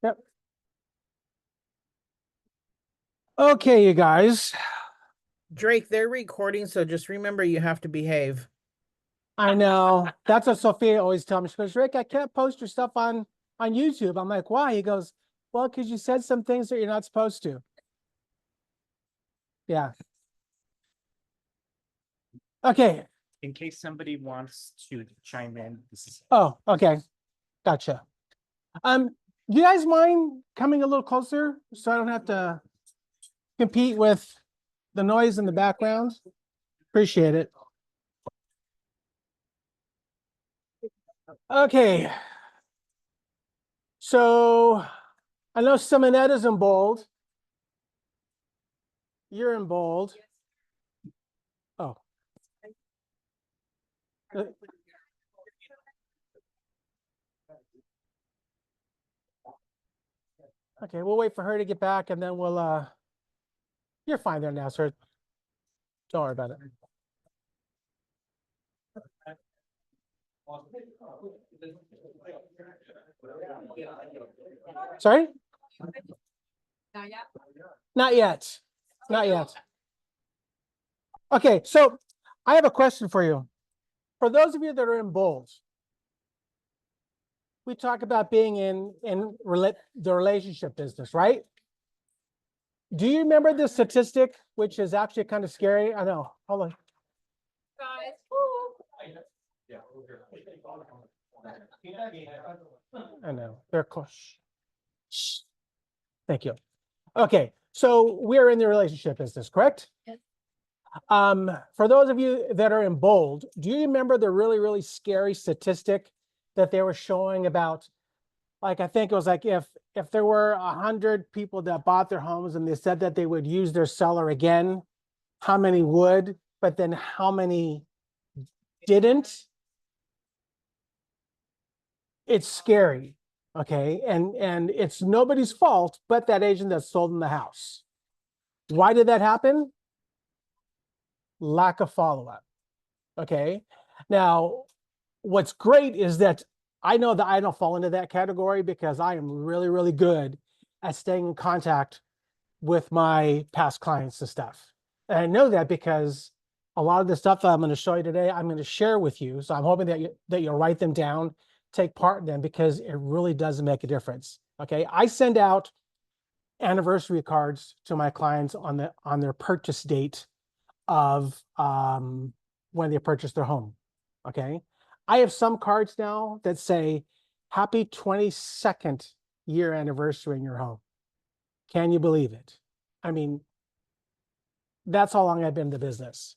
Yep. Okay, you guys. Drake, they're recording, so just remember you have to behave. I know. That's what Sophia always tells me. She goes, Rick, I can't post your stuff on YouTube. I'm like, why? He goes, well, because you said some things that you're not supposed to. Yeah. Okay. In case somebody wants to chime in, this is Oh, okay. Gotcha. Do you guys mind coming a little closer so I don't have to compete with the noise in the background? Appreciate it. Okay. So I know Simonetta's in bold. You're in bold. Oh. Okay, we'll wait for her to get back and then we'll you're fine there now, sir. Don't worry about it. Sorry? Not yet. Not yet. Not yet. Okay, so I have a question for you. For those of you that are in bold, we talk about being in the relationship business, right? Do you remember the statistic, which is actually kind of scary? I know. Hold on. Guys. I know. They're close. Shh. Thank you. Okay, so we're in the relationship business, correct? Yes. For those of you that are in bold, do you remember the really, really scary statistic that they were showing about, like, I think it was like if there were 100 people that bought their homes and they said that they would use their seller again, how many would, but then how many didn't? It's scary, okay? And it's nobody's fault but that agent that sold them the house. Why did that happen? Lack of follow-up, okay? Now, what's great is that I know that I don't fall into that category because I am really, really good at staying in contact with my past clients and stuff. And I know that because a lot of the stuff that I'm going to show you today, I'm going to share with you. So I'm hoping that you'll write them down, take part in them, because it really does make a difference. Okay, I send out anniversary cards to my clients on their purchase date of when they purchase their home. Okay, I have some cards now that say happy 22nd year anniversary in your home. Can you believe it? I mean, that's how long I've been in the business.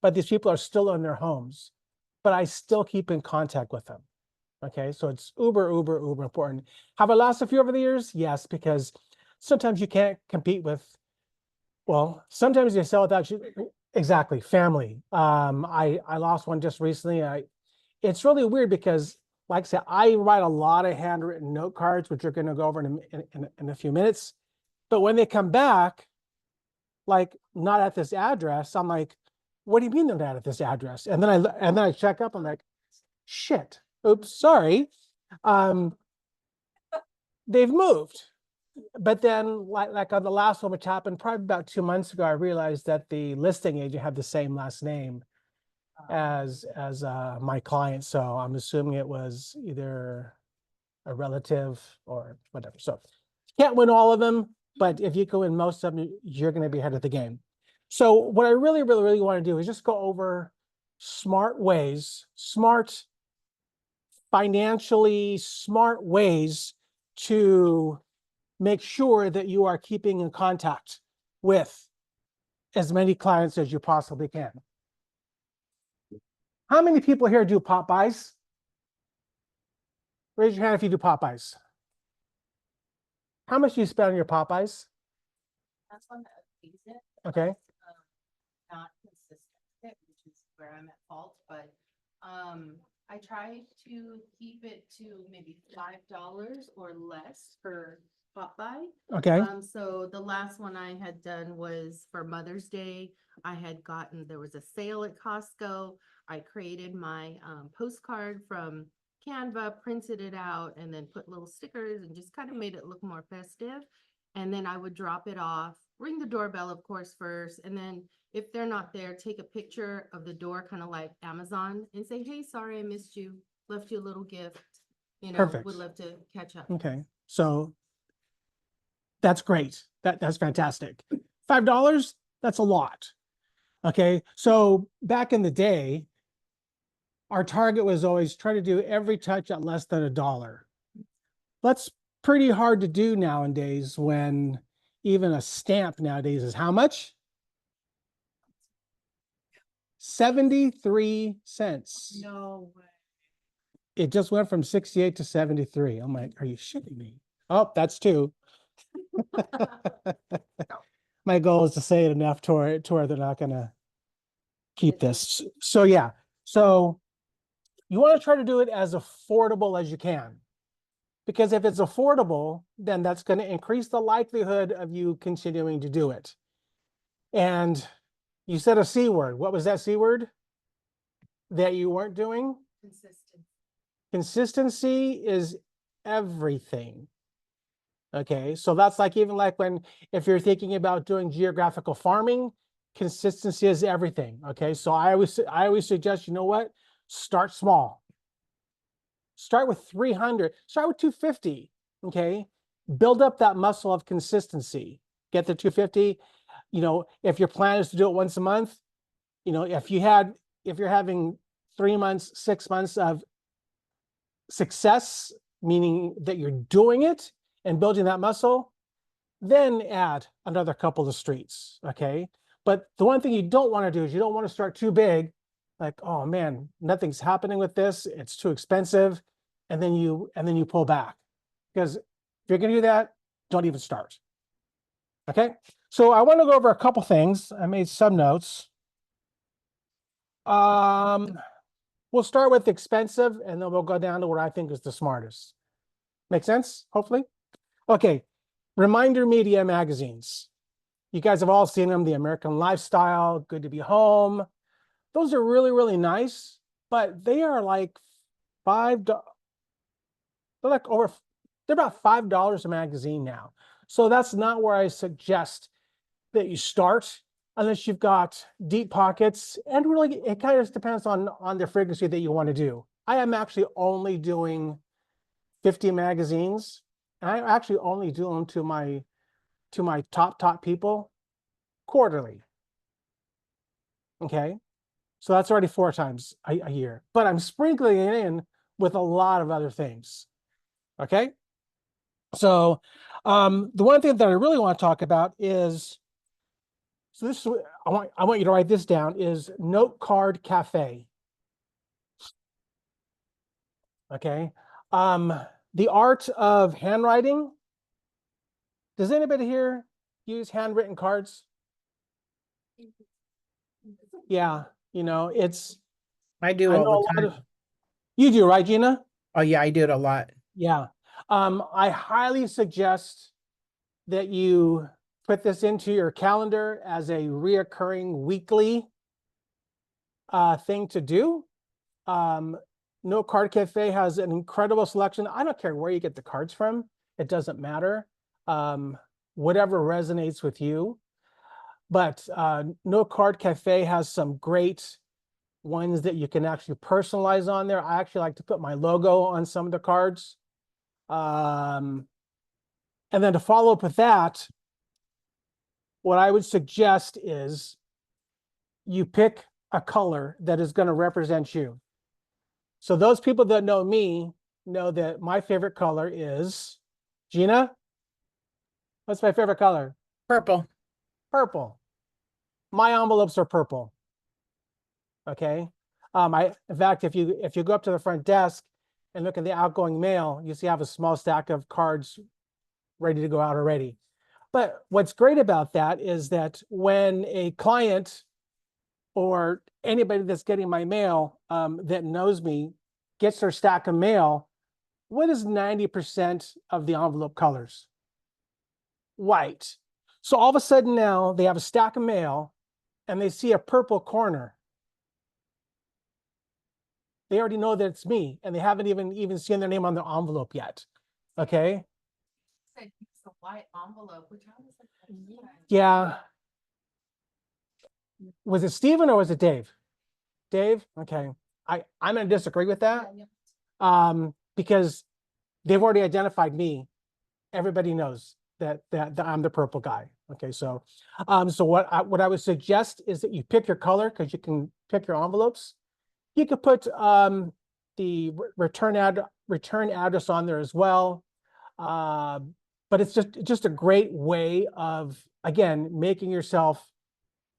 But these people are still in their homes, but I still keep in contact with them. Okay, so it's uber important. Have I lost a few over the years? Yes, because sometimes you can't compete with, well, sometimes you sell without you. Exactly, family. I lost one just recently. It's really weird because, like I said, I write a lot of handwritten note cards, which we're going to go over in a few minutes. But when they come back, like not at this address, I'm like, what do you mean they're not at this address? And then I check up, I'm like, shit, oops, sorry. They've moved. But then like on the last one, which happened probably about 2 months ago, I realized that the listing agent had the same last name as my client. So I'm assuming it was either a relative or whatever. So can't win all of them, but if you can win most of them, you're going to be ahead of the game. So what I really want to do is just go over smart ways, financially smart ways to make sure that you are keeping in contact with as many clients as you possibly can. How many people here do pop-bys? Raise your hand if you do pop-bys. How much do you spend on your pop-bys? That's one that pays it. Okay. Not consistent, which is where I'm at fault, but I try to keep it to maybe $5 or less per pop-by. Okay. So the last one I had done was for Mother's Day. There was a sale at Costco. I created my postcard from Canva, printed it out, and then put little stickers and just kind of made it look more festive. And then I would drop it off, ring the doorbell, of course, first, and then if they're not there, take a picture of the door, kind of like Amazon, and say, hey, sorry, I missed you, left you a little gift. You know, Perfect. would love to catch up. Okay, so that's great. That's fantastic. $5, that's a lot. Okay, so back in the day, our target was always try to do every touch at less than $1. That's pretty hard to do nowadays when even a stamp nowadays is how much? 73 cents. No way. It just went from 68 to 73. I'm like, are you shitting me? Oh, that's two. My goal is to say it enough to where they're not gonna keep this. So yeah, so you want to try to do it as affordable as you can. Because if it's affordable, then that's going to increase the likelihood of you continuing to do it. And you said a C word. What was that C word that you weren't doing? Consistent. Consistency is everything. Okay, so that's like even like if you're thinking about doing geographical farming, consistency is everything. Okay, so I always suggest, you know what? Start small. Start with 300, start with 250, okay? Build up that muscle of consistency. Get the 250. You know, if your plan is to do it once a month, you know, if you're having 3 months, 6 months of success, meaning that you're doing it and building that muscle, then add another couple of streets, okay? But the one thing you don't want to do is you don't want to start too big, like, oh man, nothing's happening with this, it's too expensive, and then you pull back. Because if you're going to do that, don't even start. Okay? So I want to go over a couple things. I made some notes. We'll start with expensive, and then we'll go down to what I think is the smartest. Make sense? Hopefully. Okay. Reminder media magazines. You guys have all seen them, the American Lifestyle, Good to Be Home. Those are really, really nice, but they are like $5. They're about $5 a magazine now. So that's not where I suggest that you start unless you've got deep pockets. And really, it kind of depends on the frequency that you want to do. I am actually only doing 50 magazines. And I actually only do them to my top people quarterly. Okay. So that's already 4 times a year, but I'm sprinkling it in with a lot of other things. Okay. So the one thing that I really want to talk about is, so this is, I want you to write this down, is Note Card Cafe. Okay. The art of handwriting. Does anybody here use handwritten cards? Yeah, you know, I do I know all a the lot time. of, you do, right, Gina? Oh yeah, I do it a lot. Yeah. I highly suggest that you put this into your calendar as a reoccurring weekly thing to do. No Card Cafe has an incredible selection. I don't care where you get the cards from. It doesn't matter. Whatever resonates with you. But No Card Cafe has some great ones that you can actually personalize on there. I actually like to put my logo on some of the cards. And then to follow up with that, what I would suggest is you pick a color that is going to represent you. So those people that know me know that my favorite color is, Gina, what's my favorite color? Purple. Purple. My envelopes are purple. Okay. In fact, if you go up to the front desk and look at the outgoing mail, you see I have a small stack of cards ready to go out already. But what's great about that is that when a client or anybody that's getting my mail that knows me gets their stack of mail, what is 90% of the envelope colors? White. So all of a sudden now they have a stack of mail and they see a purple corner. They already know that it's me, and they haven't even seen their name on their envelope yet. Okay? Said it's a white envelope, which I was like, Yeah. Was it Steven or was it Dave? Dave? Okay. I'm gonna disagree with that. Because they've already identified me. Everybody knows that I'm the purple guy. Okay, so what I would suggest is that you pick your color, because you can pick your envelopes. You could put the return address on there as well. But it's just a great way of, again, making yourself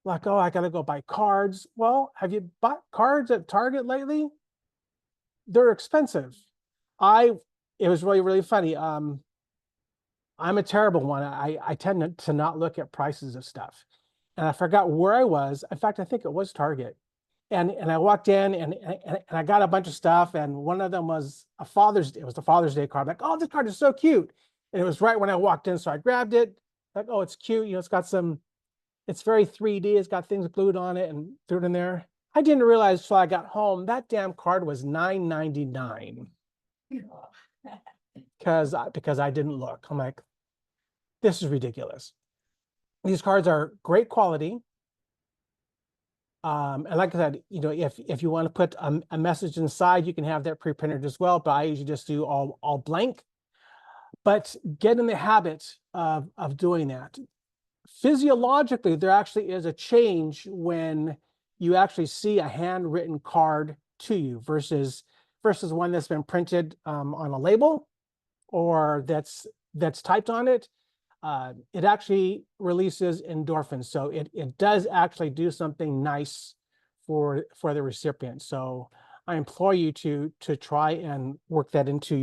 like, oh, I gotta go buy cards. Well, have you bought cards at Target lately? They're expensive. It was really, really funny. I'm a terrible one. I tend to not look at prices of stuff. And I forgot where I was. In fact, I think it was Target. And I walked in and I got a bunch of stuff. And one of them was it was the Father's Day card. I'm like, oh, this card is so cute. And it was right when I walked in. So I grabbed it. Like, oh, it's cute. You know, it's very 3D. It's got things glued on it and threw it in there. I didn't realize till I got home that damn card was $9.99 because I didn't look. I'm like, this is ridiculous. These cards are great quality. And like I said, you know, if you want to put a message inside, you can have that pre-printed as well. But I usually just do all blank. But get in the habit of doing that. Physiologically, there actually is a change when you actually see a handwritten card to you versus one that's been printed on a label or that's typed on it. It actually releases endorphins, so it does actually do something nice for the recipient. So I implore you to try and work that into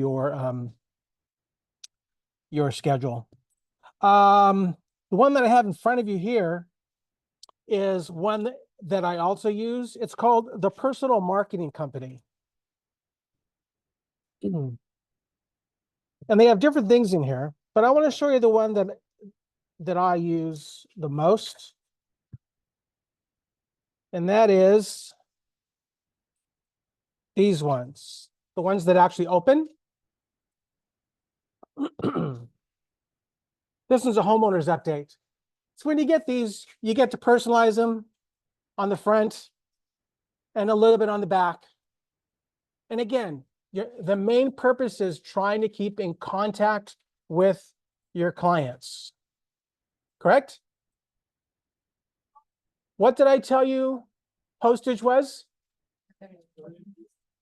your schedule. The one that I have in front of you here is one that I also use. It's called the Personal Marketing Company. And they have different things in here, but I want to show you the one that I use the most. And that is these ones, the ones that actually open. This is a homeowner's update. So when you get these, you get to personalize them on the front and a little bit on the back. And again, the main purpose is trying to keep in contact with your clients. Correct? What did I tell you postage was?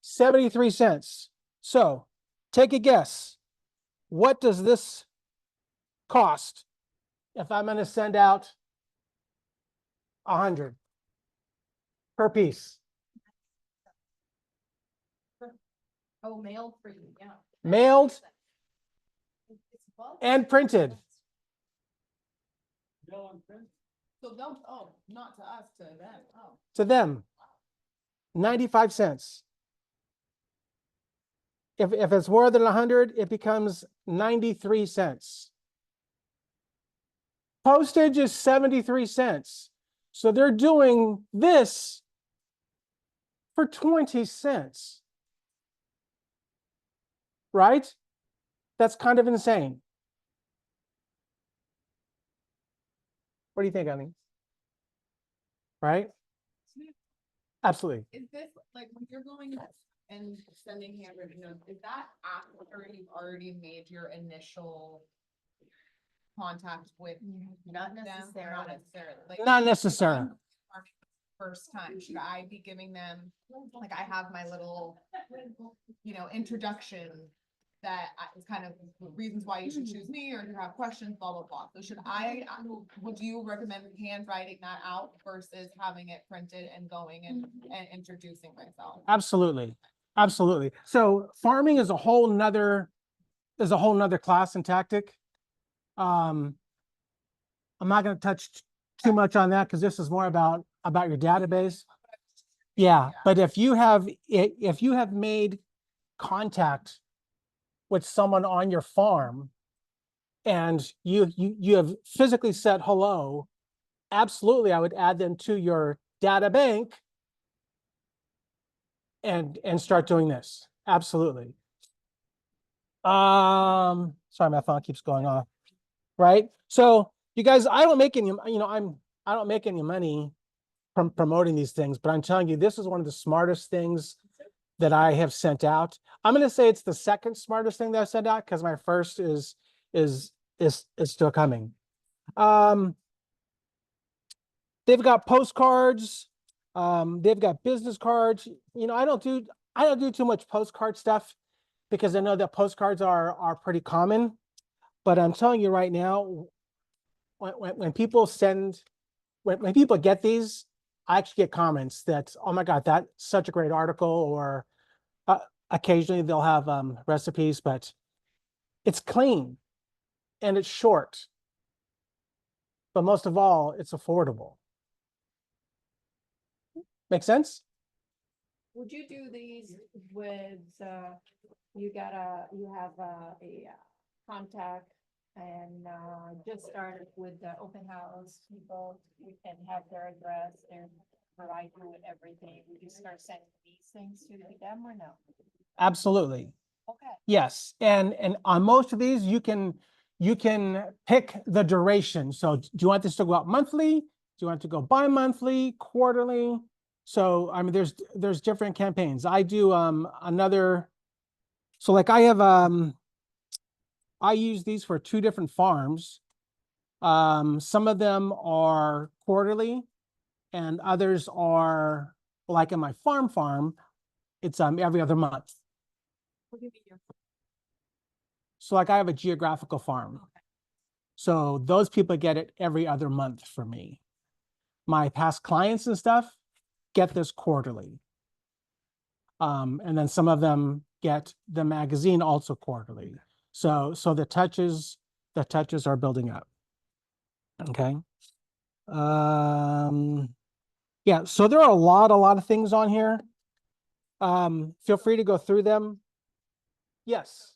73 cents. So take a guess. What does this cost if I'm going to send out 100 per piece? oh, mailed for you, yeah. Mailed It's bulk. and printed. So don't, oh, not to us, to them, oh. To them, 95 cents. If it's more than 100, it becomes 93 cents. Postage is 73 cents. So they're doing this for 20 cents. Right? That's kind of insane. What do you think, Annie? Right? Absolutely. Is this like when you're going and sending handwritten notes, is that after you've already made your initial contact with Not them? Or necessarily. Not necessarily. Like, Not if necessarily. I'm farming first time, should I be giving them, like I have my little, introduction that is kind of reasons why you should choose me, or you have questions, blah, blah, blah. So would you recommend handwriting that out versus having it printed and going and introducing myself? Absolutely. Absolutely. So farming is a whole nother class and tactic. I'm not going to touch too much on that because this is more about your database. Yeah, but if you have made contact with someone on your farm and you have physically said hello, absolutely, I would add them to your data bank and start doing this. Absolutely. Sorry, my phone keeps going off. Right? So you guys, I don't make any, I don't make any money from promoting these things, but I'm telling you, this is one of the smartest things that I have sent out. I'm going to say it's the second smartest thing that I sent out because my first is still coming. They've got postcards. They've got business cards. I don't do too much postcard stuff because I know that postcards are pretty common. But I'm telling you right now, when people when people get these, I actually get comments that, oh my God, that's such a great article, or occasionally they'll have recipes, but it's clean and it's short. But most of all, it's affordable. Make sense? Would you do these with, you have a contact and, just started with the open house people, you can have their address, provide you with everything, would you start sending these things to them or no? Absolutely. Okay. Yes. And on most of these, you can pick the duration. So do you want this to go out monthly? Do you want it to go bi-monthly, quarterly? So I mean, there's different campaigns. I do so like I have I use these for 2 different farms. Some of them are quarterly and others are, like in my farm, it's every other month. What do you mean your So like I have a geographical farm. So those people get it every other month from me. My past clients and stuff get this quarterly. And then some of them get the magazine also quarterly. So the touches are building up. Okay. Yeah, so there are a lot of things on here. Feel free to go through them. Yes.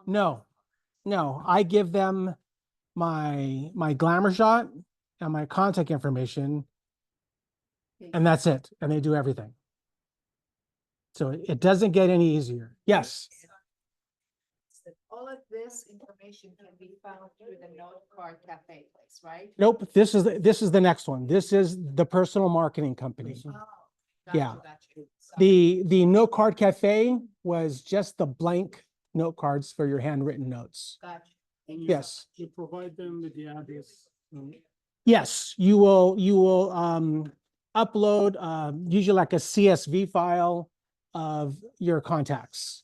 No, I give them my glamour shot and my contact information, and that's it. And they do everything. So it doesn't get any easier. Yes. All of this information can be found through the Note Card Cafe place, right? Nope. This is the next one. This is the personal marketing company. Oh, Yeah. gotcha. The Note Card Cafe was just the blank note cards for your handwritten notes. Gotcha. And Yes. You provide them with the address. Yes, you will upload usually like a CSV file of your contacts.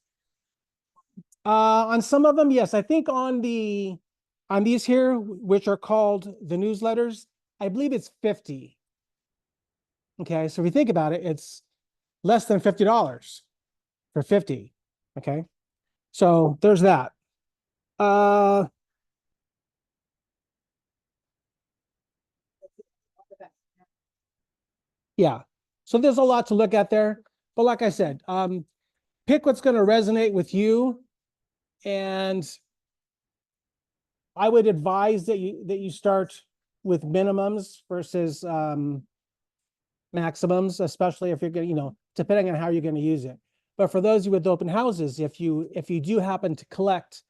On some of them, yes, I think on these here, which are called the newsletters, I believe it's 50. Okay, so if you think about it, it's less than $50 for 50. Okay, so there's that. Yeah, so there's a lot to look at there, but like I said, pick what's going to resonate with you, and I would advise that you start with minimums versus maximums, especially if you're going depending on how you're going to use it. But for those of you with open houses, if you do happen to collect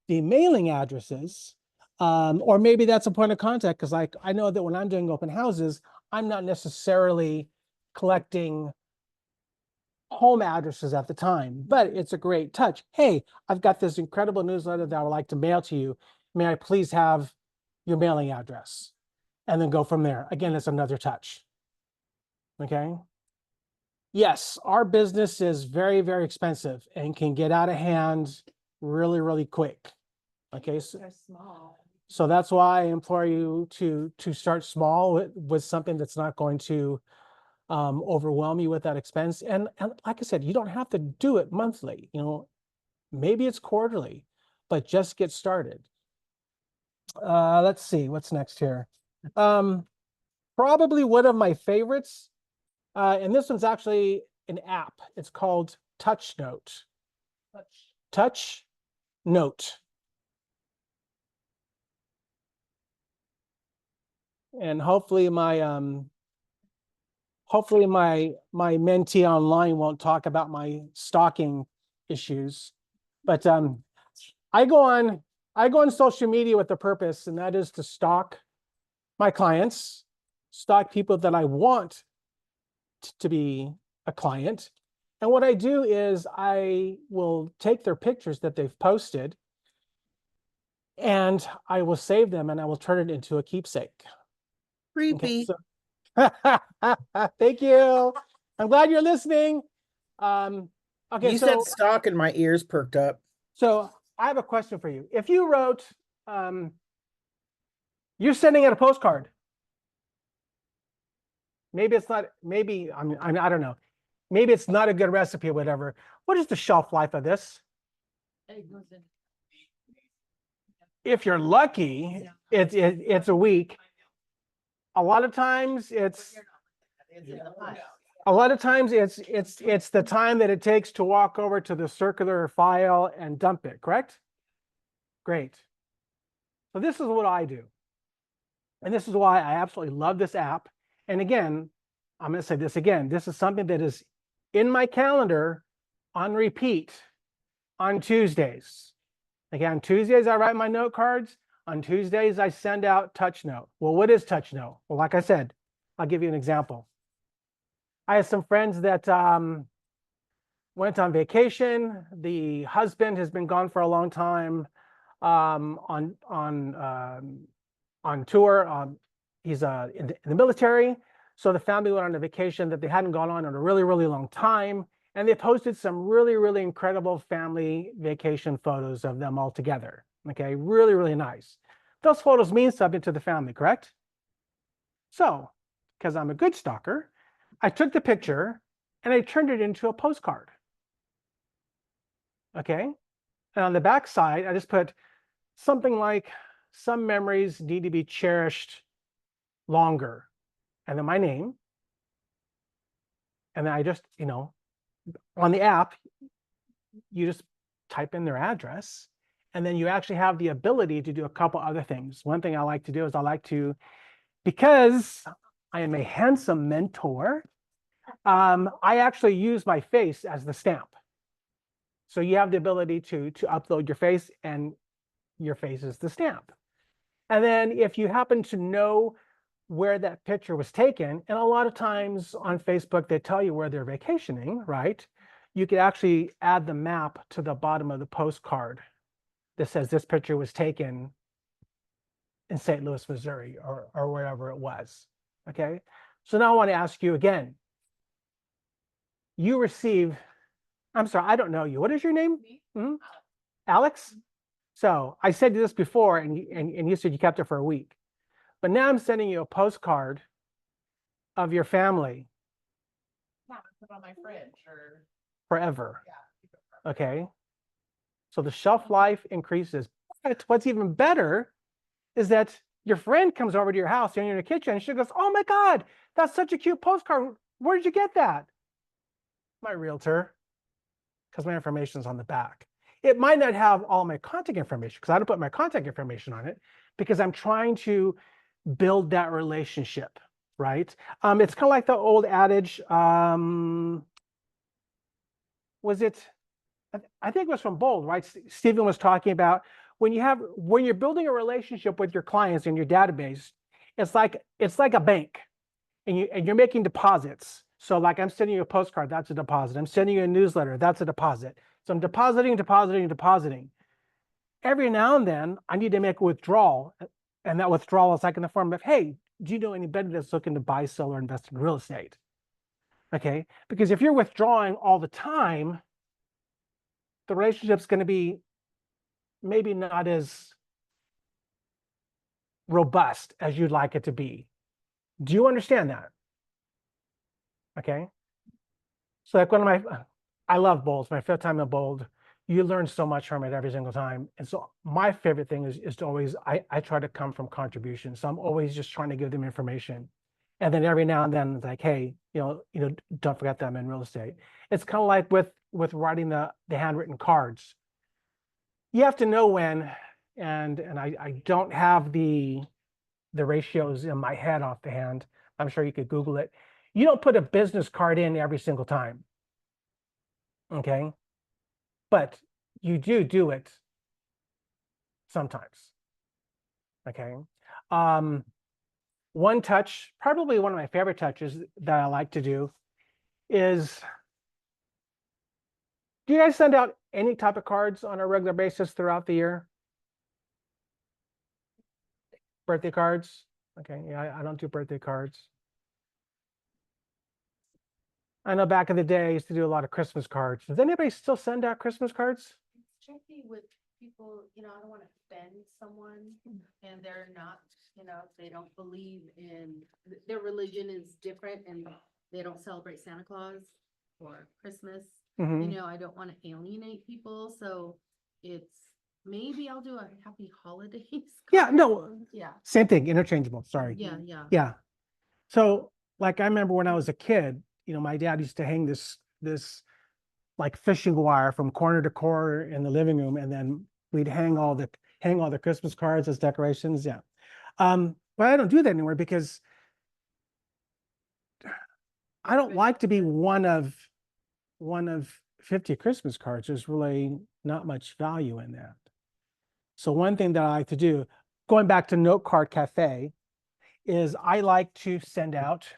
the mailing addresses, or maybe that's a point of contact, because I know that when I'm doing open houses, I'm not necessarily collecting home addresses at the time, but it's a great touch. Hey, I've got this incredible newsletter that I would like to mail to you. May I please have your mailing address? And then go from there. Again, it's another touch. Okay. Yes, our business is very, very expensive and can get out of hand really, really quick. Okay. They're small. So that's why I implore you to start small with something that's not going to overwhelm you with that expense. And like I said, you don't have to do it monthly, maybe it's quarterly, but just get started. Let's see what's next here. Probably one of my favorites, and this one's actually an app. It's called Touch Note. Touch Note. And hopefully my hopefully my mentee online won't talk about my stalking issues. But I go on social media with a purpose, and that is to stalk my clients, stalk people that I want to be a client. And what I do is I will take their pictures that they've posted and I will save them and I will turn it into a keepsake. Creepy. So thank you. I'm glad you're listening. Okay, You said stock and my ears perked up. so I have a question for you. If you wrote, you're sending out a postcard. Maybe it's not, maybe, I don't know. Maybe it's not a good recipe or whatever. What is the shelf life of this? If you're lucky, it's a week. A lot of times it's the time that it takes to walk over to the circular file and dump it, correct? Great. So this is what I do. And this is why I absolutely love this app. And again, I'm going to say this again. This is something that is in my calendar on repeat on Tuesdays. Again, on Tuesdays, I write my note cards. On Tuesdays, I send out touch note. Well, what is touch note? Well, like I said, I'll give you an example. I have some friends that went on vacation. The husband has been gone for a long time on tour. He's in the military. So the family went on a vacation that they hadn't gone on in a really, really long time. And they posted some really, really incredible family vacation photos of them all together. Okay, really, really nice. Those photos mean something to the family, correct? So, because I'm a good stalker, I took the picture and I turned it into a postcard. Okay, and on the back side, I just put something like, some memories need to be cherished longer. And then my name. And then I just, on the app, you just type in their address. And then you actually have the ability to do a couple other things. One thing I like to do is because I am a handsome mentor, I actually use my face as the stamp. So you have the ability to upload your face, and your face is the stamp. And then if you happen to know where that picture was taken, and a lot of times on Facebook, they tell you where they're vacationing, right? You could actually add the map to the bottom of the postcard that says this picture was taken in St. Louis, Missouri, or wherever it was, okay? So now I want to ask you again. You receive, I'm sorry, I don't know you. What is your name? Hmm? Alex? So I said this before, and you said you kept it for a week. But now I'm sending you a postcard of your family. Yeah, put it on my fridge or. Forever. Yeah, keep it forever. Okay. So the shelf life increases. But what's even better is that your friend comes over to your house, you're in your kitchen, and she goes, "Oh my God, that's such a cute postcard. Where did you get that?" My realtor, because my information's on the back. It might not have all my contact information, because I don't put my contact information on it, because I'm trying to build that relationship, right? It's kind of like the old adage, was it, I think it was from Bold, right? Stephen was talking about when you're building a relationship with your clients in your database, it's like a bank, and you're making deposits. So like I'm sending you a postcard, that's a deposit. I'm sending you a newsletter, that's a deposit. So I'm depositing. Every now and then I need to make a withdrawal, and that withdrawal is like in the form of, hey, do you know anybody that's looking to buy, sell, or invest in real estate? Okay, because if you're withdrawing all the time, the relationship's going to be maybe not as robust as you'd like it to be. Do you understand that? Okay. So like I love Bold. It's my fifth time at Bold. You learn so much from it every single time. And so my favorite thing is to always, I try to come from contribution. So I'm always just trying to give them information. And then every now and then it's like, hey, don't forget that I'm in real estate. It's kind of like with writing the handwritten cards. You have to know when, and I don't have the ratios in my head off the hand. I'm sure you could Google it. You don't put a business card in every single time. Okay? But you do it sometimes. Okay? One touch, probably one of my favorite touches that I like to do is, do you guys send out any type of cards on a regular basis throughout the year? Birthday cards? Okay, yeah, I don't do birthday cards. I know back in the day, I used to do a lot of Christmas cards. Does anybody still send out Christmas cards? It's tricky with people, you know, I don't wanna offend someone and they're not, you know, they don't believe in, their religion is different and they don't celebrate Santa Claus or Christmas. You Mhm. know, I don't wanna alienate people, so it's, maybe I'll do a happy holidays. Yeah, card. no, Yeah, same thing, interchangeable, sorry. yeah. Yeah. So like I remember when I was a kid, my dad used to hang this like fishing wire from corner to corner in the living room, and then we'd hang all the Christmas cards as decorations. Yeah. But I don't do that anymore because I don't like to be one of 50 Christmas cards. There's really not much value in that. So one thing that I like to do, going back to Note Card Cafe, is I like to send out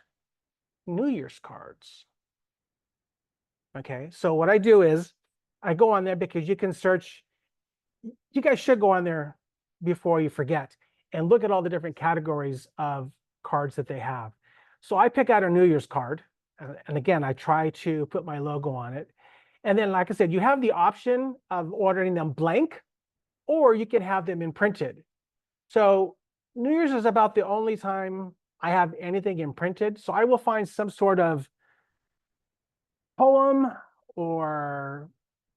New Year's cards. Okay, so what I do is I go on there because you can search, you guys should go on there before you forget and look at all the different categories of cards that they have. So I pick out a New Year's card, and again, I try to put my logo on it. And then, like I said, you have the option of ordering them blank, or you can have them imprinted. So New Year's is about the only time I have anything imprinted. So I will find some sort of poem or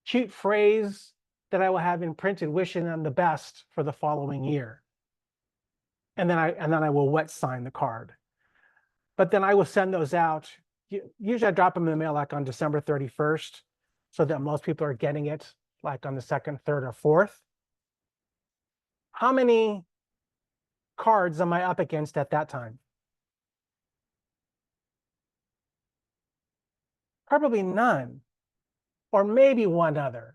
cute phrase that I will have imprinted, wishing them the best for the following year. And then I will wet sign the card. But then I will send those out. Usually I drop them in the mail like on December 31st, so that most people are getting it like on the 2nd, 3rd, or 4th. How many cards am I up against at that time? Probably none, or maybe one other.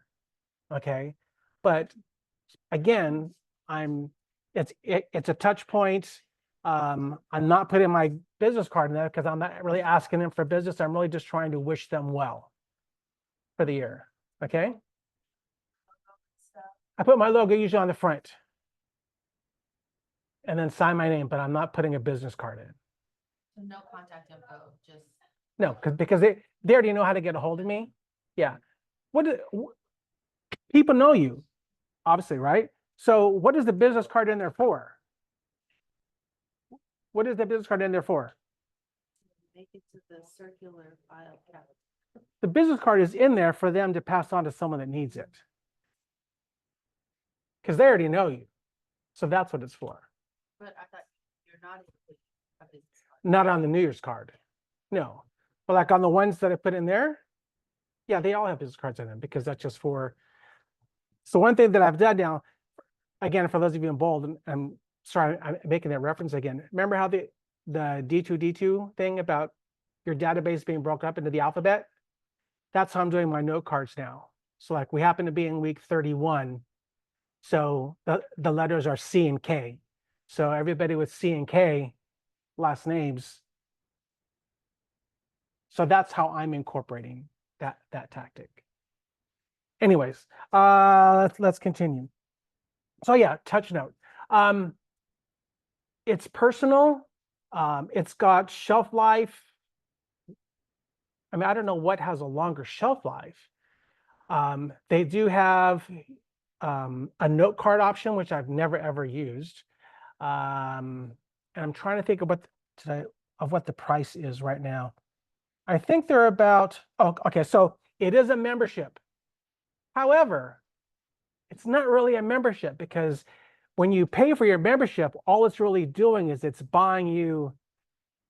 Okay, but again, it's a touch point. I'm not putting my business card in there because I'm not really asking them for business. I'm really just trying to wish them well for the year. Okay, I put my logo usually on the front and then sign my name, but I'm not putting a business card in. So no contact info, just. No, because they already know how to get a hold of me. Yeah, people know you, obviously, right? So what is the business card in there for? What is the business card in there for? Make it to the circular file cabinet. The business card is in there for them to pass on to someone that needs it. Because they already know you. So that's what it's for. But I thought you're not including a business card. Not on the New Year's card. No. But like on the ones that I put in there, yeah, they all have business cards in them because that's just for. So one thing that I've done now, again, for those of you in bold, and I'm sorry, I'm making that reference again. Remember how the D2D2 thing about your database being broken up into the alphabet? That's how I'm doing my note cards now. So like we happen to be in week 31. So the letters are C and K. So everybody with C and K last names. So that's how I'm incorporating that tactic. Anyways, let's continue. So yeah, touch note. It's personal. It's got shelf life. I mean, I don't know what has a longer shelf life. They do have a note card option, which I've never ever used. And I'm trying to think of what the price is right now. I think they're about, oh, okay, so it is a membership. However, it's not really a membership because when you pay for your membership, all it's really doing is it's buying you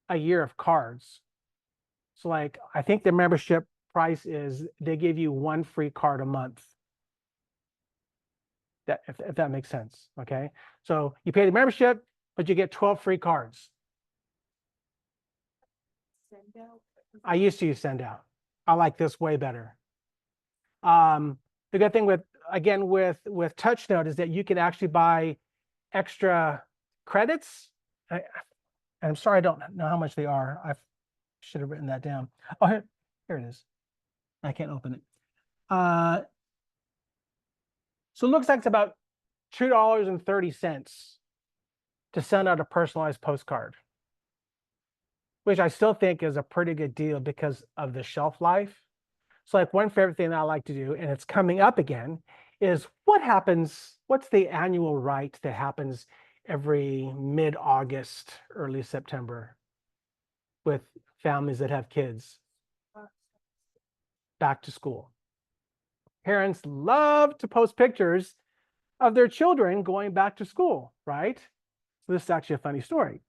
a year of cards. So like, I think the membership price is they give you one free card a month. That if that makes sense, okay? So you pay the membership, but you get 12 free cards. Send I used to use send out. I like this way better. The good thing with, again, with TouchNote is that you can actually buy extra credits. I'm sorry, I don't know how much they are. I should have written that down. Oh, here it is. I can't open it. So it looks like it's about $2.30 to send out a personalized postcard, which I still think is a pretty good deal because of the shelf life. So like one favorite thing that I like to do, and it's coming up again, is what's the annual rite that happens every mid-August, early September with families that have kids? Back to school. Parents love to post pictures of their children going back to school, right? So this is actually a funny story.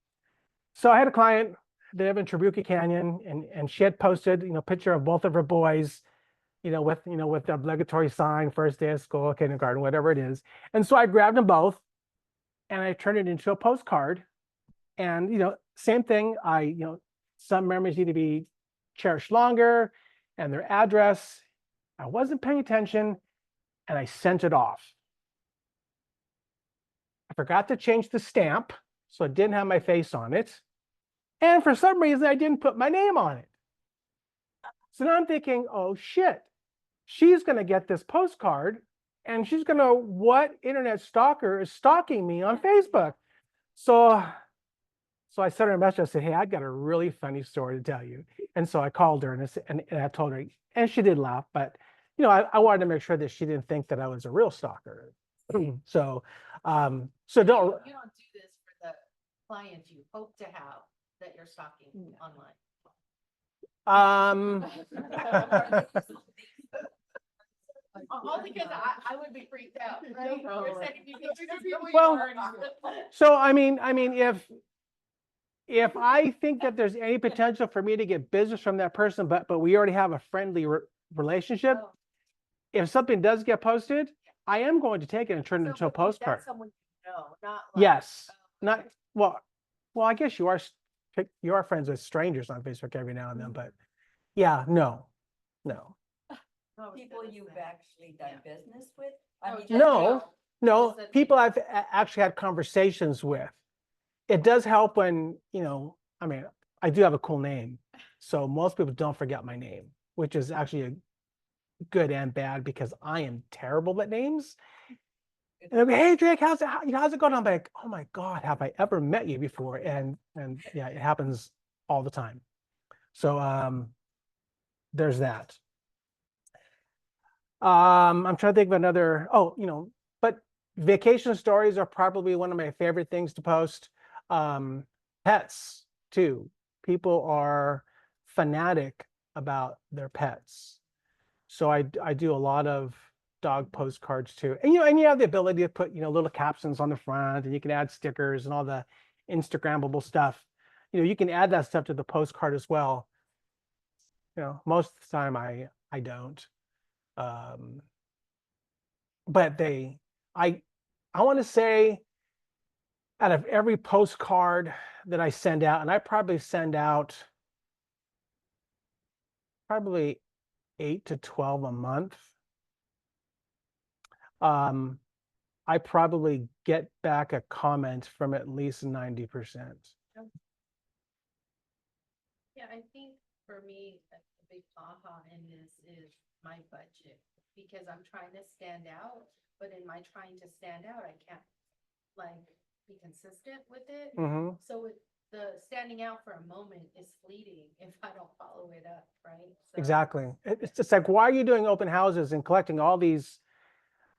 So I had a client, they live in Trabuco Canyon, and she had posted, a picture of both of her boys, with the obligatory sign, first day of school, kindergarten, whatever it is. And so I grabbed them both and I turned it into a postcard. And, same thing, some memories need to be cherished longer, and their address. I wasn't paying attention and I sent it off. I forgot to change the stamp, so it didn't have my face on it. And for some reason, I didn't put my name on it. So now I'm thinking, oh shit, she's going to get this postcard and she's going to, what internet stalker is stalking me on Facebook? So I sent her a message. I said, hey, I got a really funny story to tell you. And so I called her and I told her, and she did laugh, but I wanted to make sure that she didn't think that I was a real stalker. So don't. You don't do this for the clients you hope to have that you're stalking online. Only because I would be freaked out, right? You're sending me pictures of people you Well, already know. So I mean, if I think that there's any potential for me to get business from that person, but we already have a friendly relationship, Oh. if something does get posted, I am going to take it and turn it into a But postcard. that's someone you know, not like. Yes, oh, not well. I guess you are friends with strangers on Facebook every now and then, but yeah, no. I was People gonna you've say. actually done Yeah. business with? Oh, I mean, yeah. No, Just that people they- I've actually had conversations with. It does help when, I mean, I do have a cool name. So most people don't forget my name, which is actually a good and bad because I am terrible at names. And they'll be, hey Drake, how's it going? I'm like, oh my God, have I ever met you before? And yeah, it happens all the time. So there's that. I'm trying to think of another, but vacation stories are probably one of my favorite things to post. Pets too. People are fanatic about their pets. So I do a lot of dog postcards too. And you have the ability to put, little captions on the front, and you can add stickers and all the Instagrammable stuff. You can add that stuff to the postcard as well. Most of the time I don't. But I want to say out of every postcard that I send out, and I probably send out probably 8 to 12 a month, I probably get back a comment from at least 90%. Yeah, I think for me, a big aha in this is my budget, because I'm trying to stand out, but in my trying to stand out, I can't be consistent with it. So the standing out for a moment is fleeting if I don't follow it up, right? So, Exactly. It's just like, why are you doing open houses and collecting all these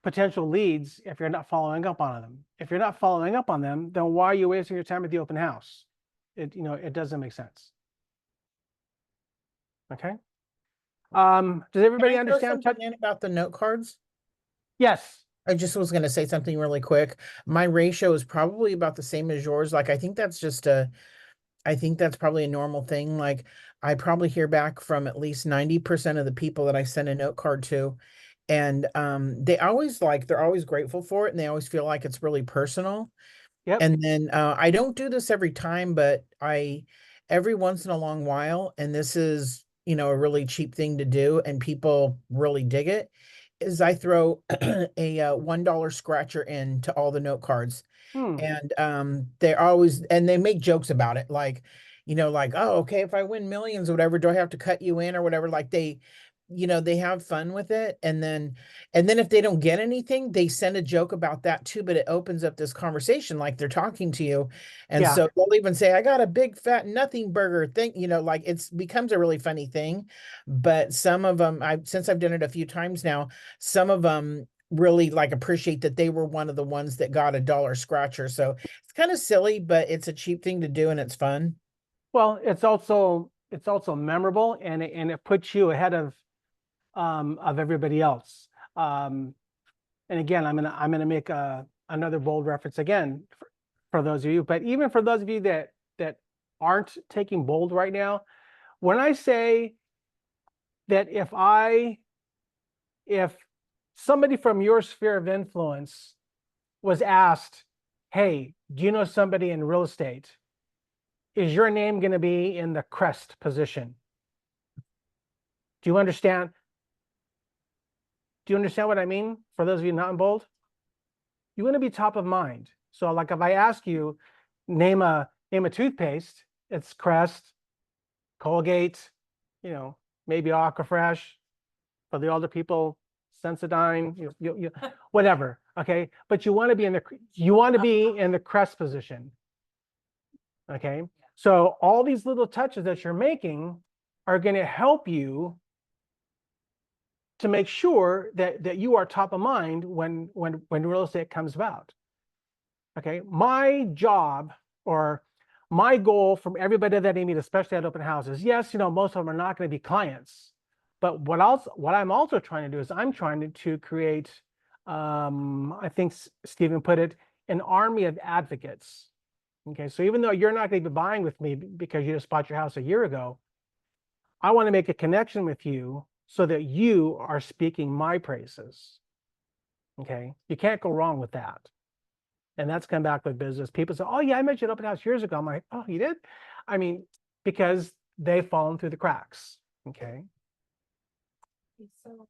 potential leads if you're not following up on them? If you're not following up on them, then why are you wasting your time at the open house? It doesn't make sense. Okay. Does everybody Can I throw understand? something in about the note cards? Yes. I just was gonna say something really quick. My ratio is probably about the same as yours. Like, I think that's probably a normal thing. Like, I probably hear back from at least 90% of the people that I send a note card to. And they're always grateful for it, and they always feel like it's really personal. Yep. And then I don't do this every time, but every once in a long while, and this is, you know, a really cheap thing to do, and people really dig it, is I throw a $1 scratcher into all the note cards. Hmm. And they're always, and they make jokes about it, like, you know, like, oh, okay, if I win millions or whatever, do I have to cut you in or whatever? Like they, you know, they have fun with it. And then if they don't get anything, they send a joke about that too, but it opens up this conversation like they're talking to you. And Yeah. so they'll even say, I got a big fat nothing burger thing, you know, like it's becomes a really funny thing. But some of them, since I've done it a few times now, some of them really like appreciate that they were one of the ones that got a dollar scratcher. So it's kind of silly, but it's a cheap thing to do and it's fun. Well, it's also memorable, and it puts you ahead of everybody else. Um, and again, I'm gonna make another bold reference again for those of you, but even for those of you that aren't taking bold right now, when I say that if somebody from your sphere of influence was asked, hey, do you know somebody in real estate? Is your name going to be in the crest position? Do you understand? Do you understand what I mean? For those of you not in bold, you want to be top of mind. So like if I ask you, name a toothpaste, it's Crest, Colgate, you know, maybe Aquafresh. For the older people, Sensodyne, whatever. Okay, but you want to be in the crest position. Okay, so all these little touches that you're making are going to help you to make sure that you are top of mind when real estate comes about. Okay, my job or my goal from everybody that I meet, especially at open houses, yes, you know, most of them are not going to be clients, but what I'm also trying to do is I'm trying to create, I think Stephen put it, an army of advocates. Okay, so even though you're not going to be buying with me because you just bought your house a year ago, I want to make a connection with you so that you are speaking my praises. Okay, you can't go wrong with that. And that's come back with business. People say, oh yeah, I met you at open house years ago. I'm like, oh, you did? I mean, because they've fallen through the cracks. Okay. So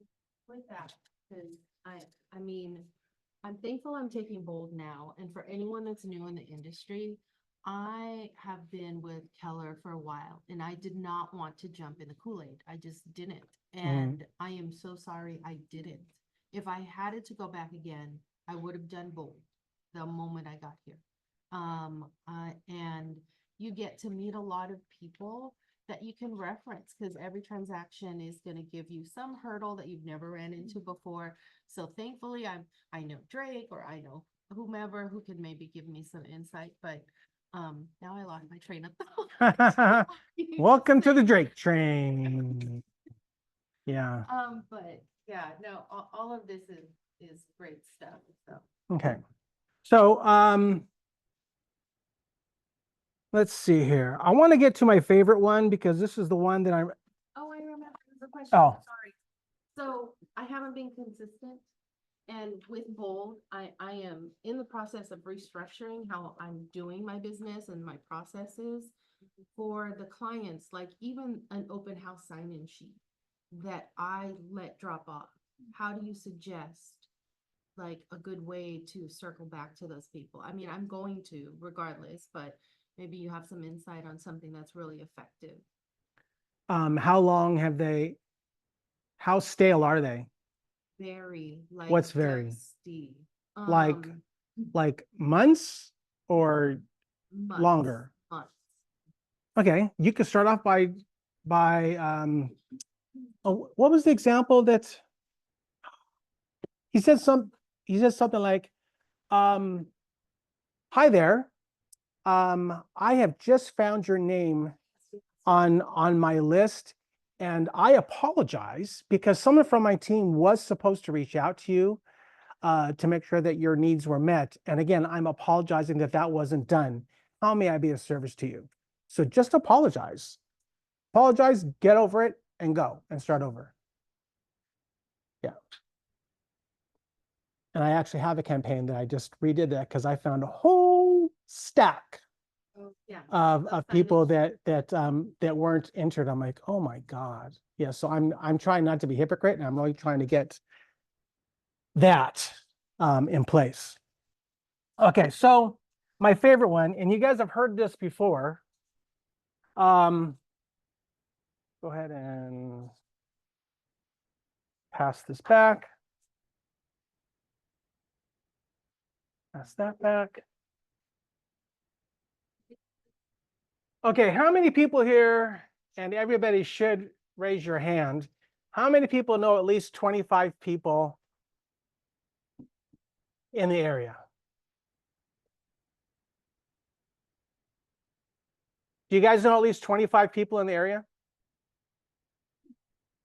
with that, because I mean, I'm thankful I'm taking bold now. And for anyone that's new in the industry, I have been with Keller for a while and I did not want to jump in the Kool-Aid. I just didn't. And I am so sorry I didn't. If I had it to go back again, I would have done bold the moment I got here. And you get to meet a lot of people that you can reference because every transaction is going to give you some hurdle that you've never ran into before. So thankfully, I know Drake or I know whomever who can maybe give me some insight. But now I lost my train of thought. Welcome to the Drake train. Yeah. But yeah, no, all of this is great stuff. So Okay. So let's see here. I want to get to my favorite one because this is the one that I'm. oh, I remember the question. Oh. Sorry. So I haven't been consistent. And with Bold, I am in the process of restructuring how I'm doing my business and my processes for the clients, like even an open house sign-in sheet that I let drop off. How do you suggest like a good way to circle back to those people? I mean, I'm going to regardless, but maybe you have some insight on something that's really effective. How long have they? How stale are they? Very like What's very? dusty. Like Um, months or months, longer? months. Okay, you could start off by oh, what was the example that he said something like, hi there. I have just found your name on my list, and I apologize because someone from my team was supposed to reach out to you to make sure that your needs were met. And again, I'm apologizing that that wasn't done. How may I be of service to you? So just apologize. Apologize, get over it, and go and start over. Yeah. And I actually have a campaign that I just redid that because I found a whole stack Yeah. of people that weren't entered. I'm like, oh my God. Yeah, so I'm trying not to be hypocrite, and I'm really trying to get that in place. Okay, so my favorite one, and you guys have heard this before. Go ahead and pass this back. Pass that back. Okay, how many people here, and everybody should raise your hand, how many people know at least 25 people in the area? Do you guys know at least 25 people in the area?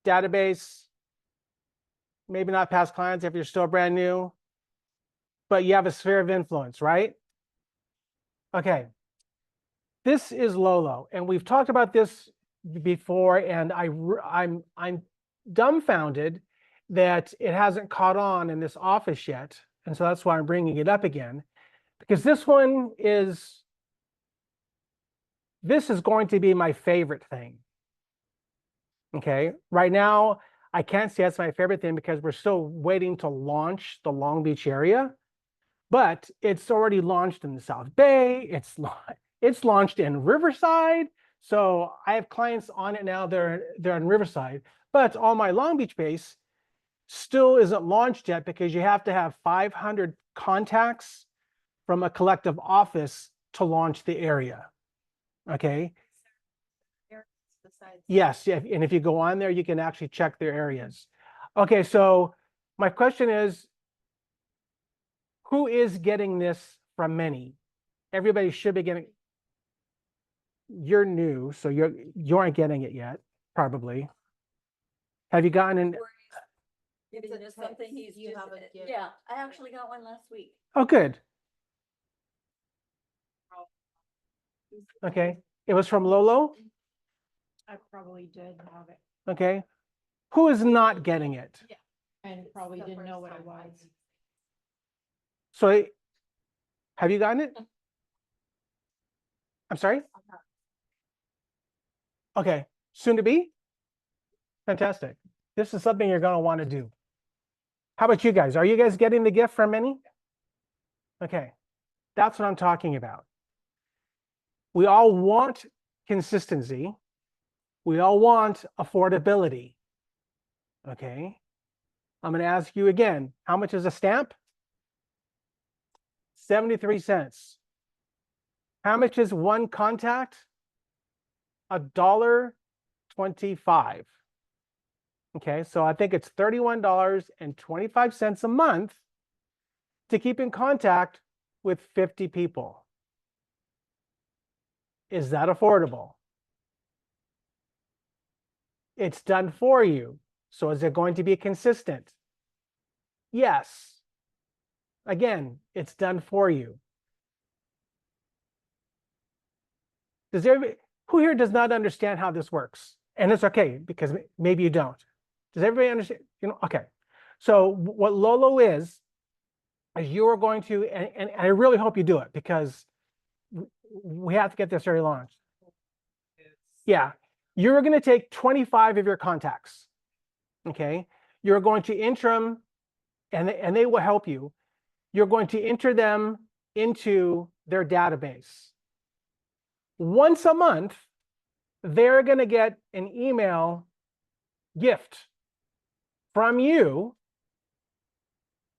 Database, maybe not past clients if you're still brand new, but you have a sphere of influence, right? Okay. This is Lolo, and we've talked about this before, and I'm dumbfounded that it hasn't caught on in this office yet, and so that's why I'm bringing it up again, because this is going to be my favorite thing. Okay, right now I can't say that's my favorite thing because we're still waiting to launch the Long Beach area, but it's already launched in the South Bay. It's launched in Riverside. So I have clients on it now. They're in Riverside, but all my Long Beach base still isn't launched yet because you have to have 500 contacts from a collective office to launch the area. Okay. Yes, and if you go on there, you can actually check their areas. Okay, so my question is, who is getting this from many? Everybody should be getting. You're new, so you aren't getting it yet, probably. Have you gotten an? Is it something he's You have a gift. Yeah, I actually got one last week. Oh, good. Okay, it was from Lolo. I probably did have it Okay, who is not getting it? and probably didn't know what it was. So, have you gotten it? I'm sorry? Okay, soon to be? Fantastic. This is something you're going to want to do. How about you guys? Are you guys getting the gift from many? Okay, that's what I'm talking about. We all want consistency. We all want affordability. Okay, I'm going to ask you again, how much is a stamp? 73 cents. How much is one contact? $1.25. Okay, so I think it's $31.25 a month to keep in contact with 50 people. Is that affordable? It's done for you. So is it going to be consistent? Yes. Again, it's done for you. Does everybody, who here does not understand how this works? And it's okay, because maybe you don't. Does everybody understand? You know, okay. So what Lolo is you are going to, and I really hope you do it because we have to get this area launched. Yeah, you're going to take 25 of your contacts. Okay, you're going to enter them, and they will help you. You're going to enter them into their database. Once a month, they're going to get an email gift from you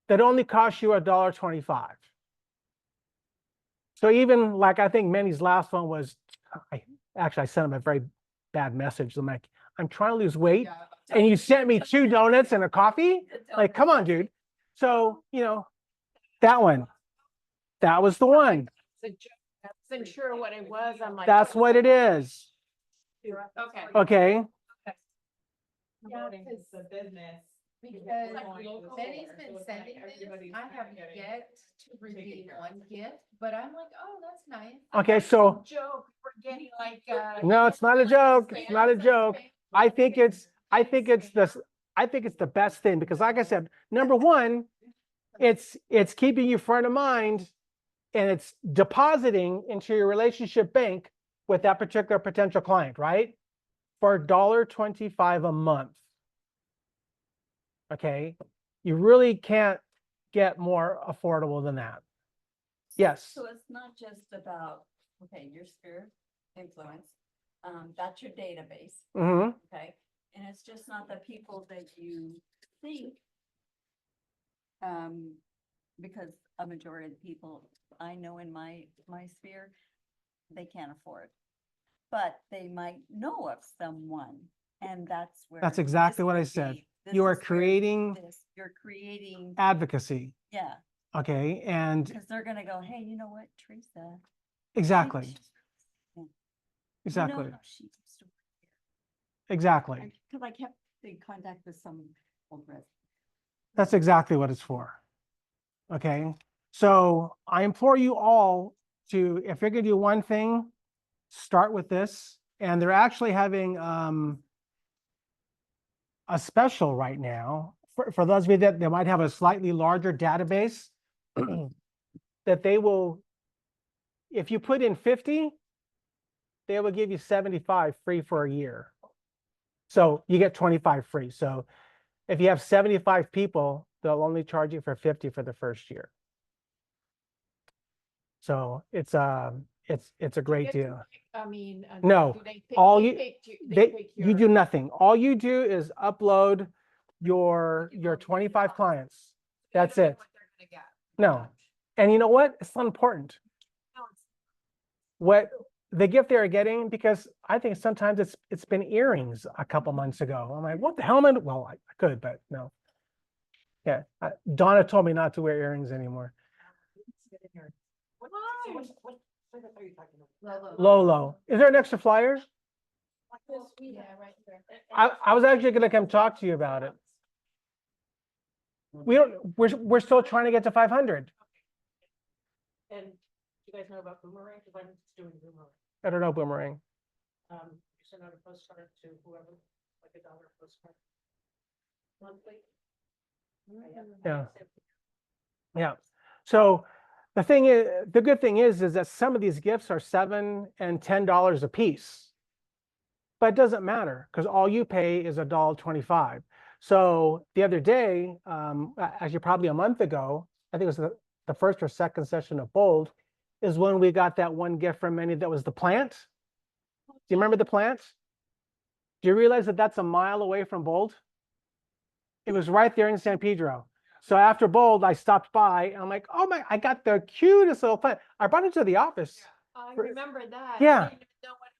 that only costs you $1.25. So even like I think Manny's last one was, I sent him a very bad message. I'm like, I'm trying to lose weight, and you sent me 2 donuts and a coffee? Like, come on, dude. So, you know, that one, that was the one. I wasn't sure what it was. I'm like. That's what it is. Okay. Okay. Yeah, It's the business. Because Local Benny's or been look sending like this, everybody's I have getting it. yet to redeem one gift, but I'm like, oh, that's nice. Okay, so Joke, we're getting like, no, it's not a joke. It's not a joke. I think it's the best thing because, like I said, number one, it's keeping you front of mind and it's depositing into your relationship bank with that particular potential client, right? For $1.25 a month. Okay, you really can't get more affordable than that. Yes. So it's not just about, okay, your sphere of influence, that's your database, Hmm. okay? And it's just not the people that you think. Because a majority of the people I know in my sphere, they can't afford. But they might know of someone, and that's where. That's exactly this what I would said. be- this You are is where creating You're creating, advocacy. yeah, Okay, and because they're gonna go, hey, you know what, Teresa? exactly, You exactly, know how she used to work exactly. because I kept in contact with some old residents. That's exactly what it's for. Okay, so I implore you all to, if you're gonna do one thing, start with this. And they're actually having a special right now for those of you that might have a slightly larger database, that they will, if you put in 50, they will give you 75 free for a year. So you get 25 free. So if you have 75 people, they'll only charge you for 50 for the first year. So it's a great Get to deal. pick- I mean. No, do they pick- all they you- pick you- they They, pick you your- do nothing. All you do is upload your 25 clients. They That's don't know it. what they're gonna get. No. And you know what? It's not important No, it's- what the gift they are getting, because I think sometimes it's been earrings a couple months ago. I'm like, what the hell am I? Well, I could, but no. Yeah, Donna told me not to wear earrings anymore. Lolo, is there an extra flyer? Yeah, right there. I was actually gonna come talk to you about it. We're still trying to get to 500. And you guys know about Boomerang? Because I'm just doing Boomerang. I don't know, Boomerang. You send out a postcard to whoever, like $1 postcard. Monthly. Yeah. Yeah. So the thing is, the good thing is that some of these gifts are $7 and $10 a piece. But it doesn't matter because all you pay is $1.25. So the other day, actually probably a month ago, I think it was the first or second session of Bold, is when we got that one gift from Minnie that was the plant. Do you remember the plant? Do you realize that that's a mile away from Bold? It was right there in San Pedro. So after Bold, I stopped by and I'm like, oh my, I got the cutest little plant. I brought it to the office. I For- remember that. Yeah. I didn't even know what it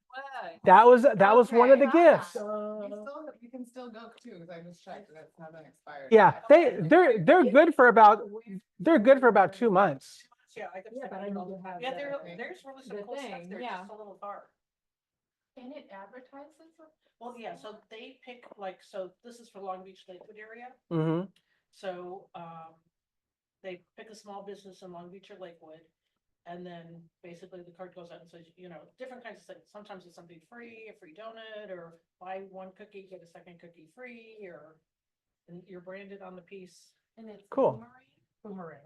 was. That was one of the Okay. gifts. You can still go too, because I just checked that it's haven't expired. Yeah, they're good for about 2 months. Yeah, I could Yeah, send but I it need all. to have Yeah, the- there's really some the cool stuff thing, there, yeah. just a little far. And it advertises. Well, yeah, so they pick like, so this is for Long Beach Lakewood area. Mm-hmm. So, they pick a small business in Long Beach or Lakewood. And then basically the card goes out and says, you know, different kinds of things. Sometimes it's something free, a free donut, or buy one cookie, get a second cookie free, or and you're branded on the piece. And it's Cool. Boomerang.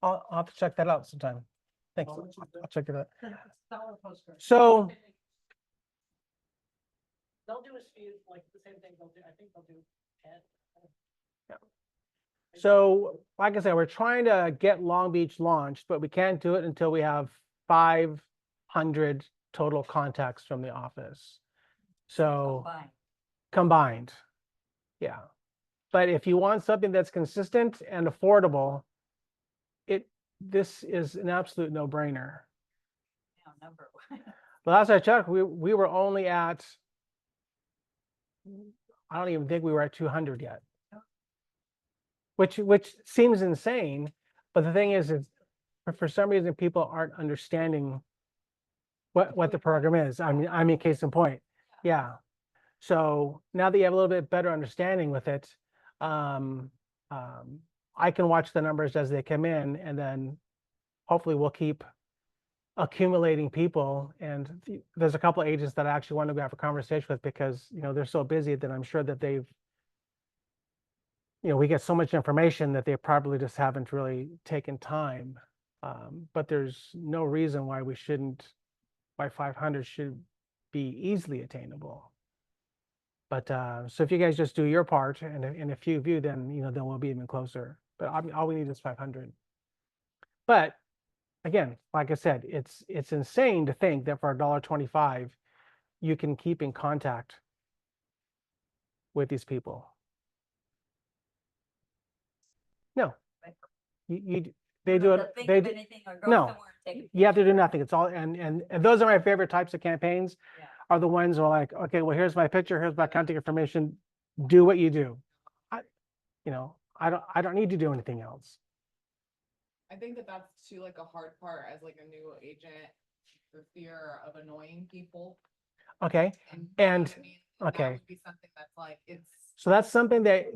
I'll have to check that out sometime. Thanks. How much is that? I'll check it out. $1 postcard. So They'll do a few, like the same thing they'll do, I think they'll do 10. So, like I said, we're trying to get Long Beach launched, but we can't do it until we have 500 total contacts from the office. So combined, yeah. But if you want something that's consistent and affordable, this is an absolute no-brainer. Number one. Last I checked, we were only at, I don't even think we were at 200 yet. Which seems insane, but the thing is for some reason people aren't understanding what the program is. I mean, case in point, yeah. So now that you have a little bit better understanding with it, I can watch the numbers as they come in, and then hopefully we'll keep accumulating people. And there's a couple of agents that I actually want to have a conversation with because they're so busy that I'm sure that they've. We get so much information that they probably just haven't really taken time But there's no reason why we shouldn't, why 500 should be easily attainable. But so if you guys just do your part and a few of you, then then we'll be even closer. But all we need is 500. But again, like I said, it's insane to think that for $1.25, you can keep in contact with these people. No, they do it. Think They of do, anything or go no. somewhere and take a You have to picture. do nothing. It's all and those are my favorite types of campaigns. Yeah. Are the ones who are like, okay, well, here's my picture, here's my contact information. Do what you do. I don't need to do anything else. I think that that's too like a hard part as like a new agent, the fear of annoying people. Okay, And, you know And- what I mean? And that okay. would be something that's like, it's. so that's something that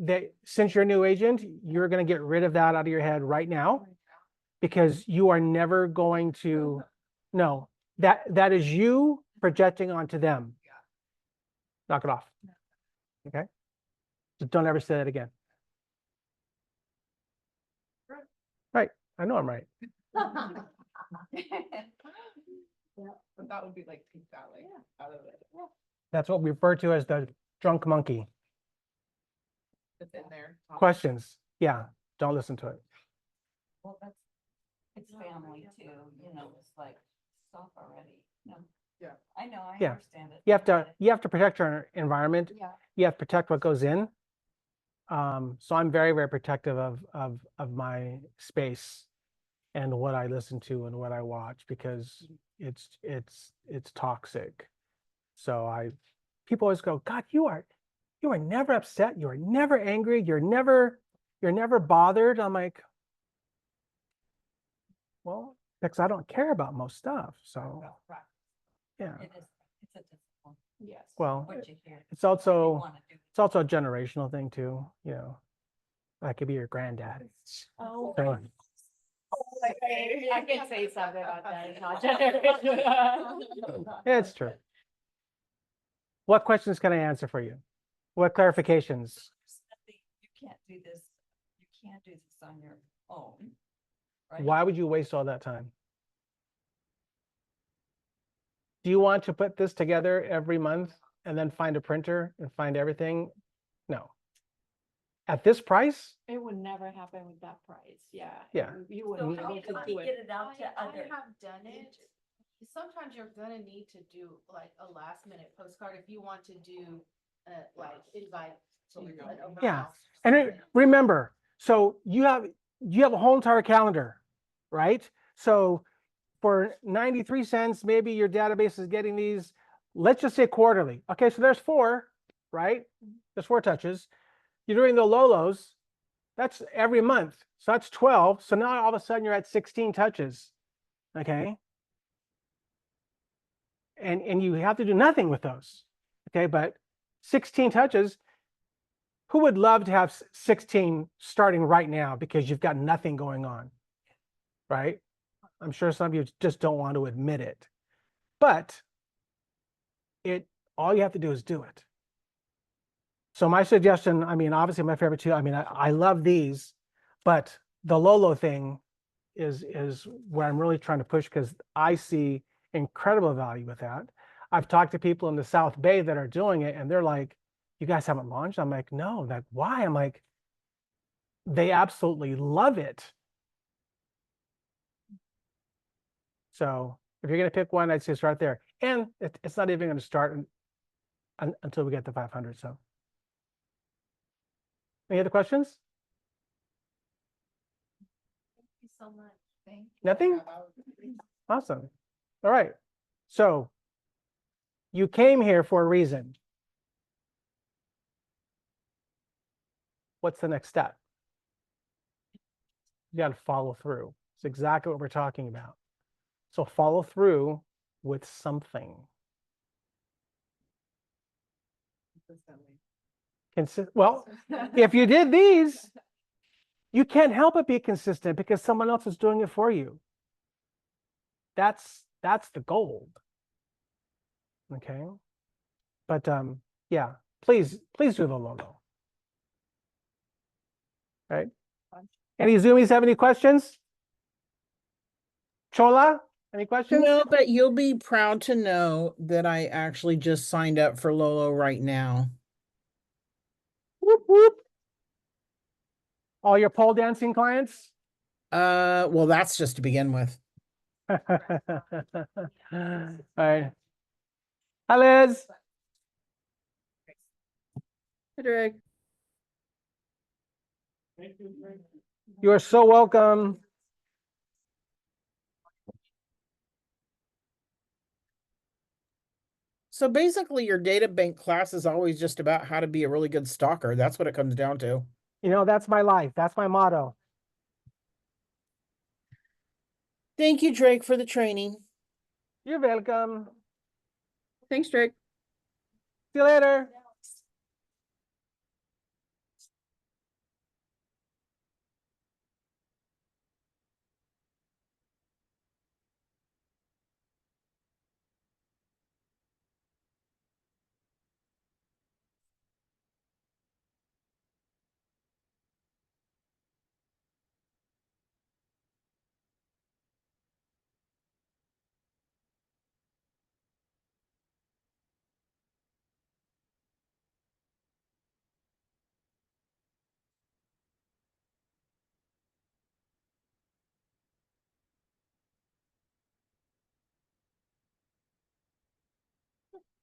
since you're a new agent, you're going to get rid of that out of your head right now, because you are never going to. No, that is you projecting onto them. Yeah. Knock it off. Okay. Just don't ever say that again. Right. I know I'm right. But that would be like, take that like out of it, That's what we refer to as the drunk monkey. it's in there. Questions? Yeah. Don't listen to it. Well, it's family too, it's like, stop already. No. Yeah. I know, I Yeah. understand it. You have I to get protect your environment. Yeah. You have to protect what goes in. So I'm very, very protective of my space and what I listen to and what I watch, because it's toxic. So people always go, God, you are never upset, you are never angry, you're never bothered. I'm like, well, because I don't care about most stuff. So yeah. It is, it's a discipline, Yes. Well, what you hear. it's also wanna do. it's also a generational thing too, That could be your granddad. Oh. So, I can say something about that. It's not yeah, it's true. What questions can I answer for you? What clarifications? You can't do this on your own. Right? Why would you waste all that time? Do you want to put this together every month and then find a printer and find everything? No. At this price? It would never happen with that price. Yeah. Yeah. You So wouldn't be how able can to we do get it. it out to I other? have done it. Sometimes you're gonna need to do like a last minute postcard if you want to do like invite. to an open Yeah. house or And something. remember, so you have a whole entire calendar, right? So for 93 cents, maybe your database is getting these, let's just say quarterly. Okay, so there's 4, right? There's 4 touches. You're doing the Lolos, that's every month. So that's 12. So now all of a sudden you're at 16 touches. Okay. And you have to do nothing with those. Okay, but 16 touches. Who would love to have 16 starting right now because you've got nothing going on? Right? I'm sure some of you just don't want to admit it. But all you have to do is do it. So my suggestion, I mean, obviously my favorite too, I mean, I love these, but the Lolo thing is where I'm really trying to push, because I see incredible value with that. I've talked to people in the South Bay that are doing it, and they're like, you guys haven't launched? I'm like, no. Like, why? I'm like, they absolutely love it. So if you're going to pick one, I'd say start there. And it's not even going to start until we get to 500. So any other questions? Thank you so much. Thank you. Nothing? Awesome. All right. So you came here for a reason. What's the next step? You got to follow through. It's exactly what we're talking about. So follow through with something. Well, if you did these, you can't help but be consistent because someone else is doing it for you. That's the gold. Okay. But yeah, please do the logo. Right? Any Zoomies have any questions? Chola, any questions? No, but you'll be proud to know that I actually just signed up for Lolo right now. Whoop, whoop. All your pole dancing clients? Well, that's just to begin with. All right. Hi, Liz. Drake. You are so welcome. So basically, your data bank class is always just about how to be a really good stalker. That's what it comes down to. You know, that's my life. That's my motto. Thank you, Drake, for the training. You're welcome. Thanks, Drake. See you later.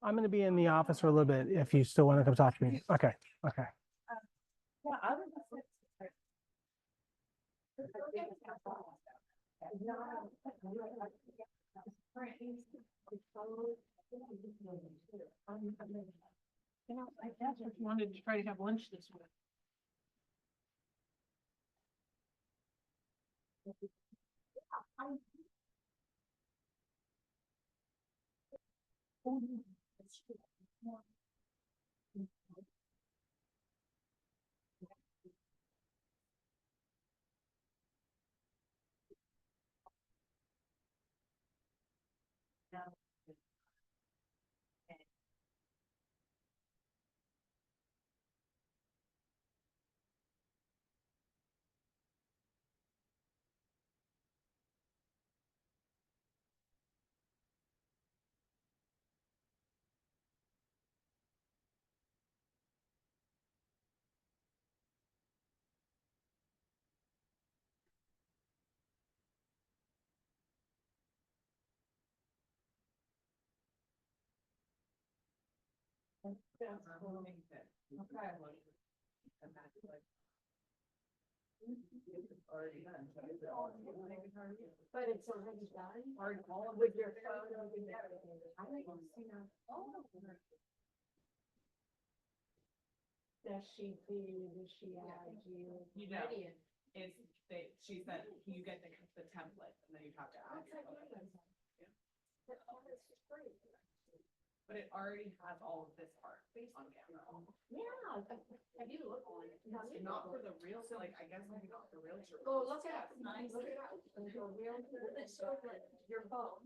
I'm going to be in the office for a little bit if you still want to come talk to me. Okay. Okay. You know, I just wanted to try to have lunch this week. But it's already done, or with your photos and everything. I don't see that. Does she do, does she add you? You know, it's, she said, you get the template and then you have to add. your photos. But it already has all of this part on camera. Yeah, have you looked on it? Not for the real, so like, I guess maybe not the real. Oh, look at it, nice, look at it. It's so good. Your phone.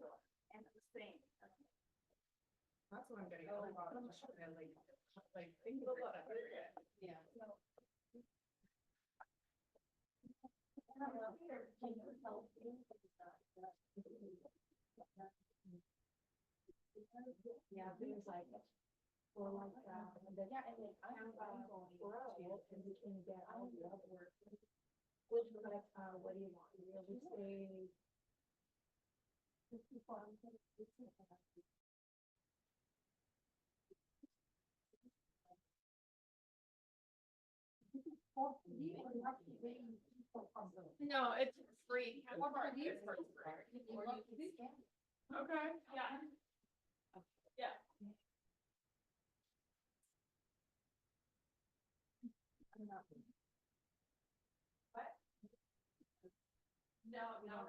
And the same. That's what I'm getting. Oh, wow. And like, think about that. Yeah. Yeah, things like, or like, yeah, and then I'm going to, and we can get all the other work. Which, like, what do you want, real estate? No, it's free. Okay, yeah. Yeah. No, no.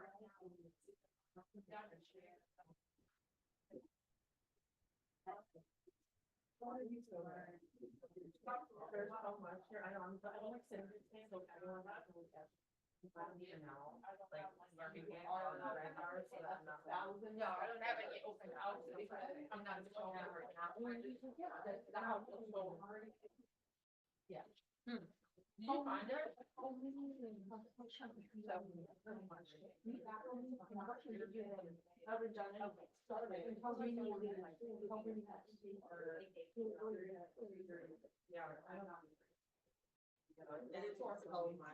There's so much here. I don't like saying things, so I don't have to look at. You know, like, learning all the red hours, so that I'm not. No, I don't have any open houses because I'm not. Yeah. The house is so hard. Yeah. you find it? And it's also my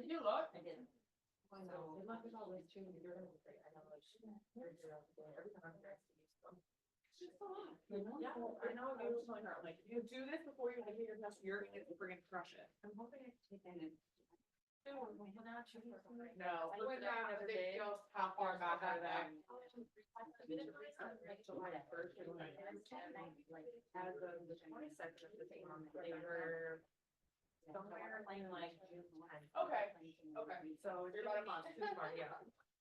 you look. I didn't. So, it might be always true, you're gonna be great. I know, like, every time I'm there, it's just a lot. Yeah, I know, you was telling her, like, you do this before you get your test, you're gonna crush it. I'm hoping I can take that in. No, I went down the other day. How far back are they? July first. As of the 22nd of this month, they were somewhere like June 10th. Okay, so you're about a month, too far, yeah.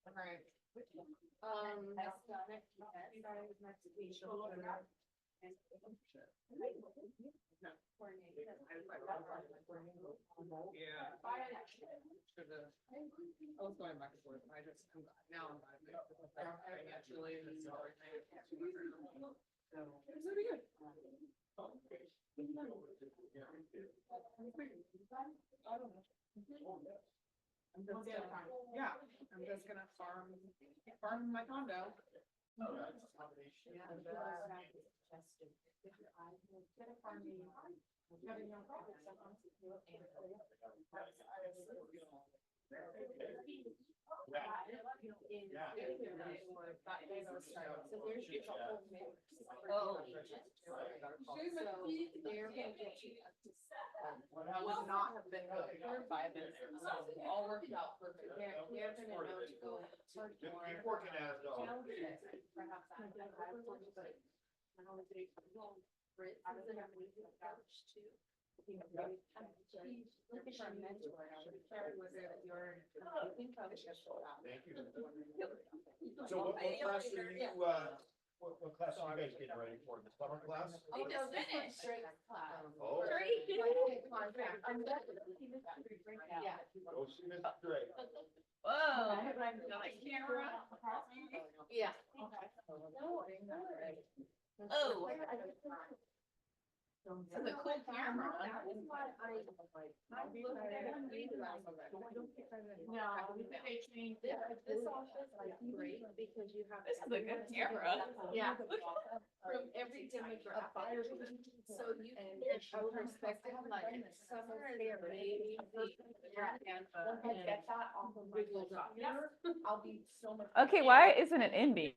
Alright. You guys next week. Yeah. I was going back and forth, I just, now I'm back. Financially, and everything. So, it's gonna be good. I don't know. I'm just gonna, yeah, I'm just gonna farm my condo. Yeah, and, I would not have been really hurt by this, so all worked out perfect. They're gonna know to go search more. Working at it though. Perhaps I but I don't think Brit, I don't have any couch too. Looking for a mentor, I would share with her that you're. Thank you. So what class are you, what class are you guys getting ready for? The summer class? Oh, no, this was straight class. Oh. Yeah. Go see Mr. Dre. Whoa. Like camera. Yeah. Oh. This is a cool camera. No, they changed it. This office is great because you have. This is a good camera. Yeah. From every demographic. So you can get a perspective, like summer there, maybe. Get that off of Google Docs. I'll be so much. Okay, why isn't it in B?